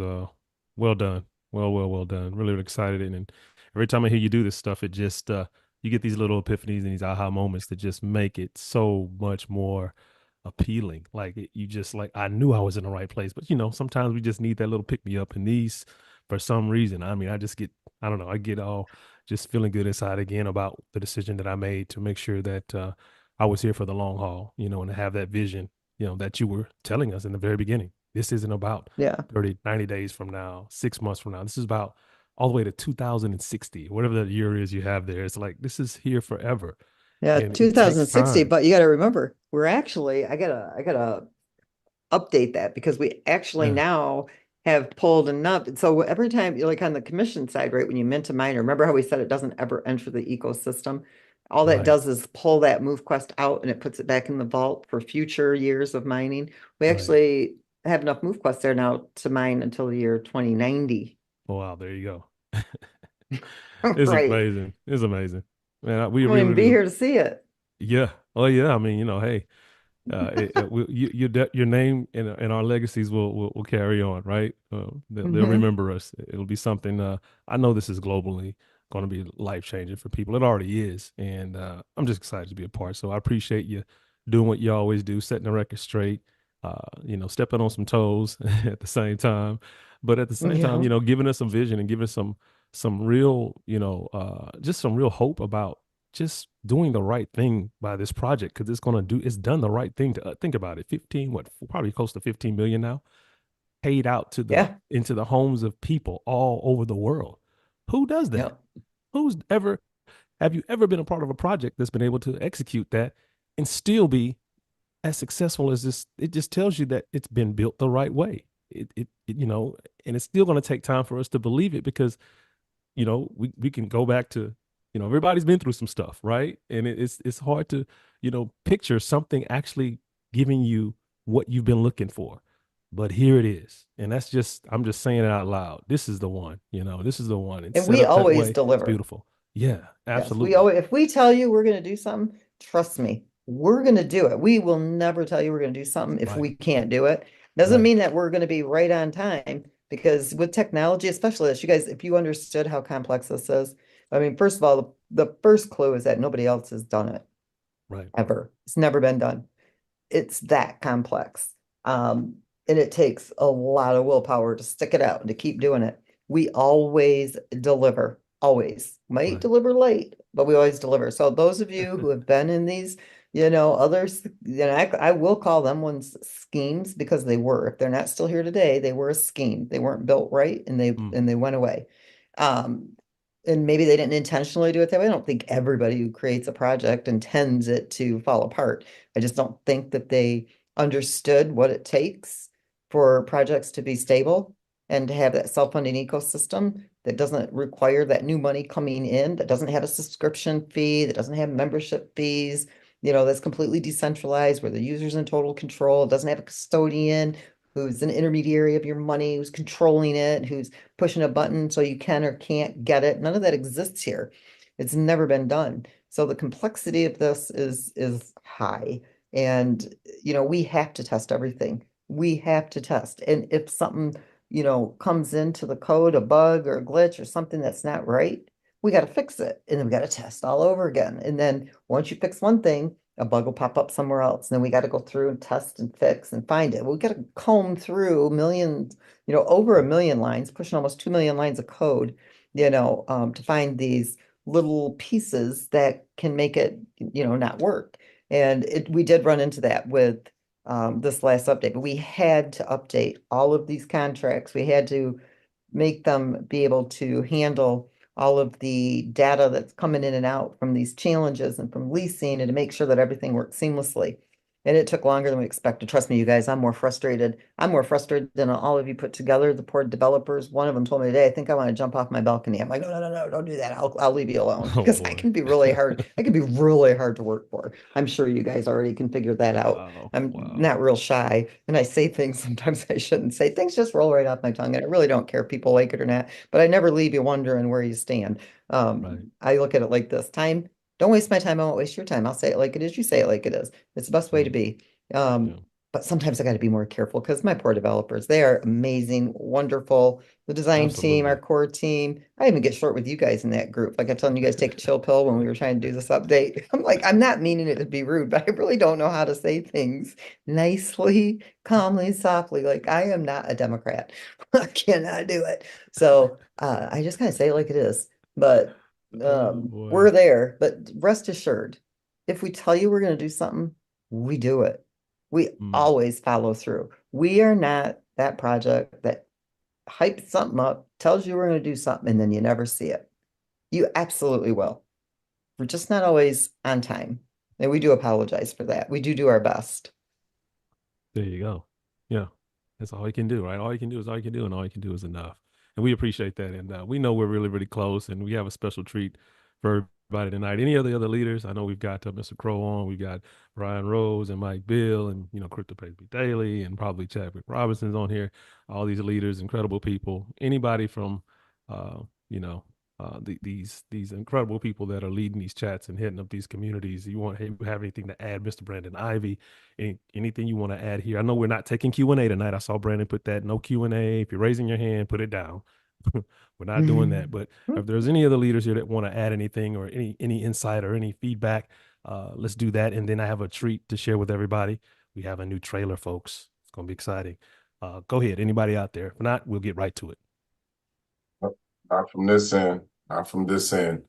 B: well done, well done. Really, really excited, and every time I hear you do this stuff, it just you get these little epiphanies and these aha moments that just make it so much more appealing. Like you just like I knew I was in the right place, but sometimes we just need that little pick me up, and these for some reason, I mean, I just get I don't know, I get all just feeling good inside again about the decision that I made to make sure that I was here for the long haul, and to have that vision, that you were telling us in the very beginning. This isn't about
A: Yeah.
B: 30, 90 days from now, 6 months from now. This is about all the way to 2060, whatever that year is you have there. It's like this is here forever.
A: Yeah,
B: And it takes
A: 2060,
B: time.
A: but you got to remember, I gotta update that because we actually
B: Yeah.
A: now have pulled enough. So every time you're like on the commission side, right, when you mint a miner, remember how we said it doesn't ever enter the ecosystem? All that
B: Right.
A: does is pull that MoveQuest out and it puts it back in the vault for future years of mining. We
B: Right.
A: actually have enough MoveQuest there now to mine until the year 2090.
B: Oh, wow. There you go. It's
A: Right.
B: amazing. It's amazing. Man, we
A: I won't
B: really,
A: even be
B: really,
A: here to see it.
B: yeah. Oh, yeah. I mean, hey, your name and our legacies will carry on, right? They'll
A: Hmm.
B: remember us. It'll be something. I know this is globally going to be life changing for people. It already is, and I'm just excited to be a part. So I appreciate you doing what you always do, setting the record straight. Stepping on some toes at the same time, but at the same time,
A: Yeah.
B: giving us some vision and giving us some real, just some real hope about just doing the right thing by this project because it's done the right thing to think about it. 15, what probably close to 15 million now paid out to the
A: Yeah.
B: into the homes of people all over the world. Who does that?
A: Yeah.
B: Who's ever have you ever been a part of a project that's been able to execute that and still be as successful as this? It just tells you that it's been built the right way. And it's still going to take time for us to believe it because we can go back to, everybody's been through some stuff, right? And it's hard to, picture something actually giving you what you've been looking for. But here it is. And I'm just saying it out loud. This is the one, this is the one. It's
A: And
B: set
A: we
B: up that
A: always
B: way. It's
A: deliver.
B: beautiful. Yeah,
A: Yes, we
B: absolutely.
A: always, if we tell you we're going to do something, trust me, we're going to do it. We will never tell you we're going to do something if
B: Right,
A: we can't do it. Doesn't
B: right,
A: mean that we're going to be right on time because with technology, especially this, you guys, if you understood how complex this is, I mean, first of all, the first clue is that nobody else has done it.
B: Right.
A: ever. It's never been done. It's that complex. And it takes a lot of willpower to stick it out and to keep doing it. We always deliver, always. Might
B: Right.
A: deliver late, but we always deliver. So those of you who have been in these, others, I will call them ones schemes because they were. If they're not still here today, they were a scheme. They weren't built right and they
B: Mm,
A: and they went away. Um, and maybe they didn't intentionally do it that way. I don't think everybody who creates a project intends it to fall apart. I just don't think that they understood what it takes for projects to be stable and to have that self-funding ecosystem that doesn't require that new money coming in, that doesn't have a subscription fee, that doesn't have membership fees, that's completely decentralized, where the user's in total control, doesn't have a custodian who's an intermediary of your money, who's controlling it, who's pushing a button so you can or can't get it. None of that exists here. It's never been done. So the complexity of this is high. And we have to test everything. We have to test. And if something, comes into the code, a bug or a glitch or something that's not right, we got to fix it. And then we got to test all over again. And then once you fix one thing, a bug will pop up somewhere else. And then we got to go through and test and fix and find it. We got to comb through millions, over a million lines, pushing almost 2 million lines of code, to find these little pieces that can make it, not work. And we did run into that with this last update, but we had to update all of these contracts. We had to make them be able to handle all of the data that's coming in and out from these challenges and from leasing and to make sure that everything works seamlessly. And it took longer than we expected. Trust me, you guys, I'm more frustrated. I'm more frustrated than all of you put together, the poor developers. One of them told me today, I think I want to jump off my balcony. I'm like, no, no, no, no, don't do that. I'll leave you alone
B: oh
A: because I
B: boy.
A: can be really hard. I can be really hard to work for. I'm sure you guys already can figure that out.
B: Wow.
A: I'm
B: Wow.
A: not real shy and I say things sometimes I shouldn't say. Things just roll right off my tongue. And I really don't care if people like it or not, but I never leave you wondering where you stand.
B: Right.
A: I look at it like this time. Don't waste my time. I won't waste your time. I'll say it like it is. You say it like it is. It's the best way to
B: Mm,
A: be.
B: yeah.
A: But sometimes I got to be more careful because my poor developers, they are amazing, wonderful. The design team, our
B: Absolutely.
A: core team. I even get short with you guys in that group. Like I'm telling you guys, take a chill pill when we were trying to do this update. I'm like, I'm not meaning it to be rude, but I really don't know how to say things nicely, calmly, softly. Like I am not a Democrat. I cannot do it. So I just kind of say it like it is. But
B: Oh boy.
A: we're there. But rest assured, if we tell you we're going to do something, we do it. We
B: Mm,
A: always follow through. We are not that project that hypes something up, tells you we're going to do something, and then you never see it. You absolutely will. We're just not always on time. And we do apologize for that. We do our best.
B: there you go. Yeah. That's all you can do, right? All you can do is all you can do, and all you can do is enough. And we appreciate that. And we know we're really, really close, and we have a special treat for everybody tonight. Any of the other leaders? I know we've got Mr. Crowe on. We've got Ryan Rose and Mike Bill, and Crypto Pays Me Daily, and probably Chadwick Robinson's on here. All these leaders, incredible people. Anybody from, uh, you know, these incredible people that are leading these chats and hitting up these communities. You want to have anything to add, Mr. Brandon Ivey? Anything you want to add here? I know we're not taking Q&A tonight. I saw Brandon put that no Q&A. If you're raising your hand, put it down. We're not doing that. But if there's any other leaders here that want to add anything or any insight or any feedback, let's do that. And then I have a treat to share with everybody. We have a new trailer, folks. It's going to be exciting. Go ahead. Anybody out there? If not, we'll get right to it.
C: Not from this end. Not from this end.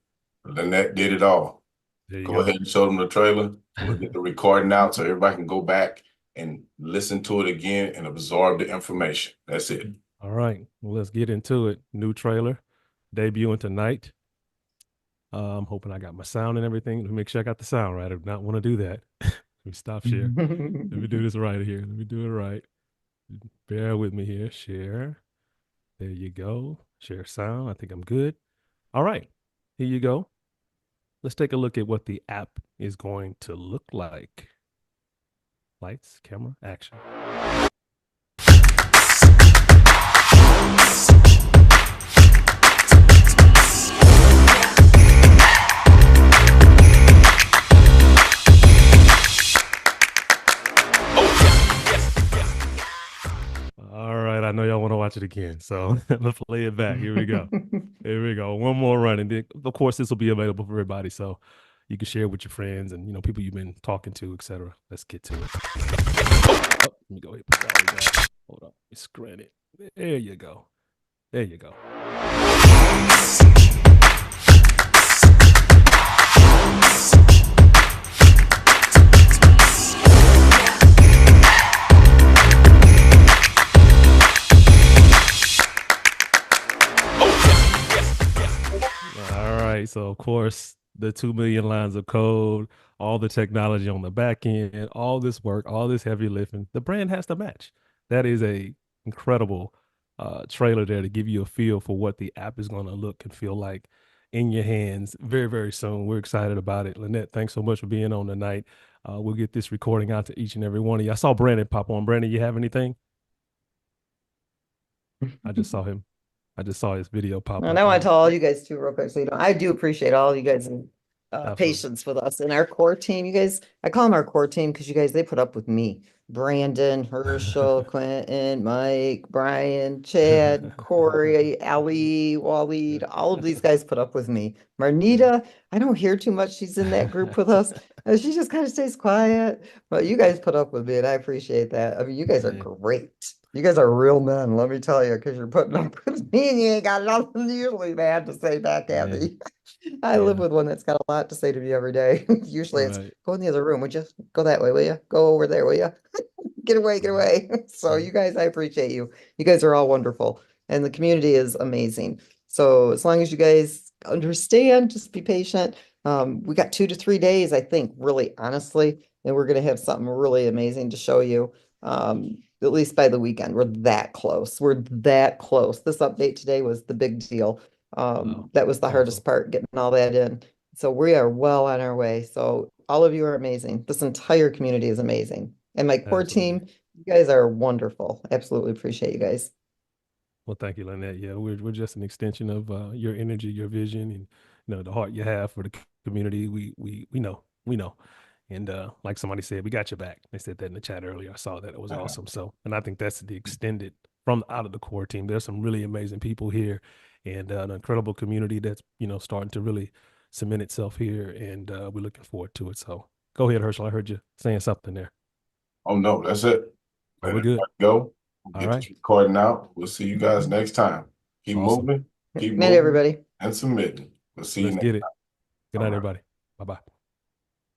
C: Lynette did it all.
B: There you
C: Go ahead
B: go.
C: and show them the trailer. We'll get the recording out so everybody can go back and listen to it again and absorb the information. That's it.
B: All right. Well, let's get into it. New trailer debuting tonight. I'm hoping I got my sound and everything. Let me make sure I got the sound right. I do not want to do that. Let me stop share. Let me do this right here. Let me do it right. Bear with me here. Share. There you go. Share sound. I think I'm good. All right. Here you go. Let's take a look at what the app is going to look like. Lights, camera, action. All right, I know y'all want to watch it again, so let's play it back. Here we go. Here we go. One more run, and then, of course, this will be available for everybody. So, you can share with your friends and, you know, people you've been talking to, etc. Let's get to it. Oh, let me go ahead and put that on that. Hold on. Let me screen it. There you go. There you go. All right. So, of course, the 2 million lines of code, all the technology on the back end, all this work, all this heavy lifting, the brand has to match. That is a incredible trailer there to give you a feel for what the app is going to look and feel like in your hands very, very soon. We're excited about it. Lynette, thanks so much for being on tonight. We'll get this recording out to each and every one of you. I saw Brandon pop on. Brandon, you have anything? I just saw him. I just saw his video pop
A: And
B: up.
A: I want to tell all you guys too, real quick, so you know, I do appreciate all you guys'
B: Absolutely.
A: patience with us and our core team. You guys, I call them our core team because you guys, they put up with me. Brandon, Herschel, Quentin, Mike, Brian, Chad, Corey, Ali, Waleed, all of these guys put up with me. Marnita, I don't hear too much. She's in that group with us. She just kind of stays quiet. But you guys put up with me, and I appreciate that. I mean, you guys are
B: Yeah.
A: great. You guys are real men, let me tell you, because you're putting up with me and you ain't got nothing usually bad to say back at
B: Yeah.
A: me. I live with one that's got a lot to say to me every day. Usually it's
B: Right.
A: go in the other room. Would you go that way, will you? Go over there, will you? Get away, get away. So
B: Right.
A: you guys, I appreciate you. You guys are all wonderful. And the community is amazing. So as long as you guys understand, just be patient. We got 2 to 3 days, I think, really honestly, and we're gonna have something really amazing to show you. At least by the weekend. We're that close. We're that close. This update today was the big deal.
B: Wow.
A: That was the
B: Awesome.
A: hardest part, getting all that in. So we are well on our way. So all of you are amazing. This entire community is amazing. And my core
B: Absolutely.
A: team, you guys are wonderful. Absolutely appreciate you guys.
B: Well, thank you, Lynette. Yeah, we're just an extension of your energy, your vision, and you know the heart you have for the community. We know, and like somebody said, we got your back. They said that in the chat earlier. I saw that. It was awesome. So, and I think that's the extended from out of the core team. There's some really amazing people here, and an incredible community that's starting to really cement itself here, and we're looking forward to it. So, go ahead, Herschel. I heard you saying something there.
C: Oh no, that's it.
B: Oh,
C: Let
B: we're
C: it
B: good.
C: go.
B: All
C: Get
B: right.
C: this recording out. We'll see you guys next time. Keep
B: Awesome.
C: moving, keep
A: Night,
C: moving,
A: everybody.
C: and submitting. We'll see you
B: Let's
C: next
B: get it.
C: time.
B: Good
C: All
B: night,
C: right.
B: everybody. Bye bye.